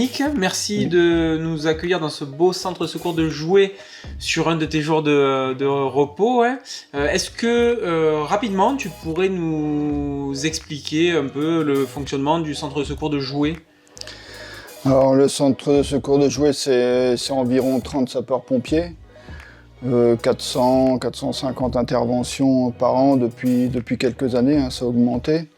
Yannick, merci de nous accueillir dans ce beau centre de secours de Joué sur un de tes jours de repos. Ouais. Est-ce que rapidement tu pourrais nous expliquer un peu le fonctionnement du centre de secours de Joué? Alors le centre de secours de Joué, c'est environ 30 sapeurs-pompiers, 400-450 interventions par an depuis quelques années, hein, ça a augmenté.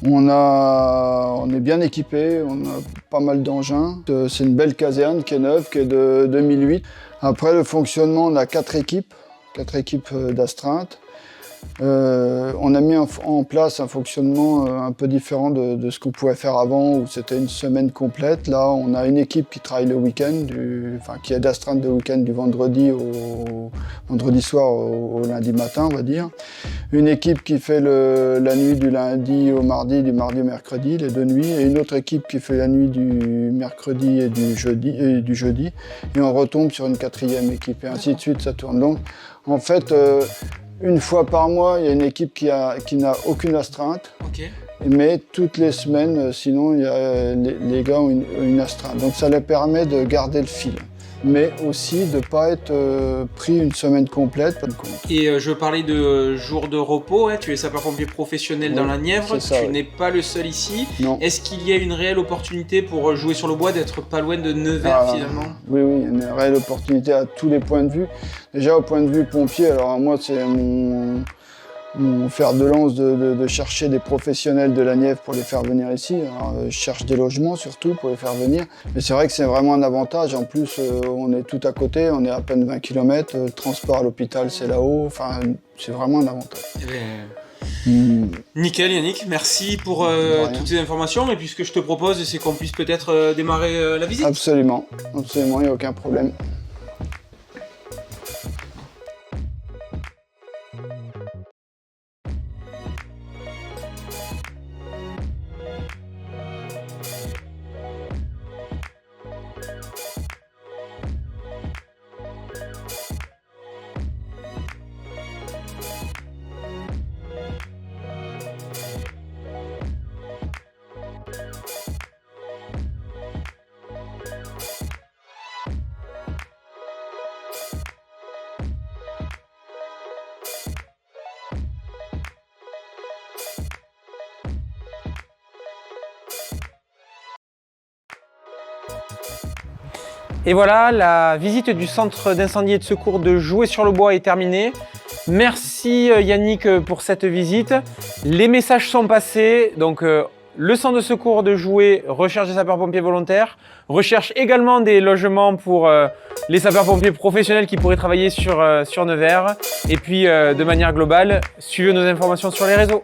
On est bien équipé, on a pas mal d'engins. C'est une belle caserne qui est neuve, qui est de 2008. Après le fonctionnement, on a 4 équipes d'astreinte. On a mis en place un fonctionnement un peu différent de ce qu'on pouvait faire avant, où c'était une semaine complète. Là, on a une équipe qui travaille le week-end, qui est d'astreinte de week-end du vendredi soir au lundi matin, on va dire. Une équipe qui fait la nuit du lundi au mardi, du mardi au mercredi, les 2 nuits, et une autre équipe qui fait la nuit du mercredi et du jeudi. Et on retombe sur une 4e équipe, et ainsi de suite, ça tourne. Donc, en fait, une fois par mois, il y a une équipe qui n'a aucune astreinte. Okay. Mais toutes les semaines, sinon, les gars ont une astreinte. Donc ça leur permet de garder le fil. Mais aussi de ne pas être pris une semaine complète. Pas de compte. Et je parlais de jours de repos, hein. Tu es sapeur-pompier professionnel dans la Nièvre, tu n'es pas le seul ici. Non. Est-ce qu'il y a une réelle opportunité pour Jouer sur le bois d'être pas loin de Nevers finalement? Oui, il y a une réelle opportunité à tous les points de vue. Déjà au point de vue pompier, alors moi c'est mon fer de lance de chercher des professionnels de la Nièvre pour les faire venir ici. Alors, je cherche des logements surtout pour les faire venir. Mais c'est vrai que c'est vraiment un avantage. En plus, on est tout à côté, on est à peine 20 km. Le transport à l'hôpital, c'est là-haut. Enfin, c'est vraiment un avantage. Nickel Yannick, merci pour toutes ces informations. Et puis ce que je te propose, c'est qu'on puisse peut-être démarrer la visite. Absolument, il n'y a aucun problème. Et voilà, la visite du centre d'incendie et de secours de Joué sur le bois est terminée. Merci Yannick pour cette visite. Les messages sont passés. Donc le centre de secours de Joué recherche des sapeurs-pompiers volontaires, recherche également des logements pour les sapeurs-pompiers professionnels qui pourraient travailler sur Nevers. Et puis de manière globale, suivez nos informations sur les réseaux.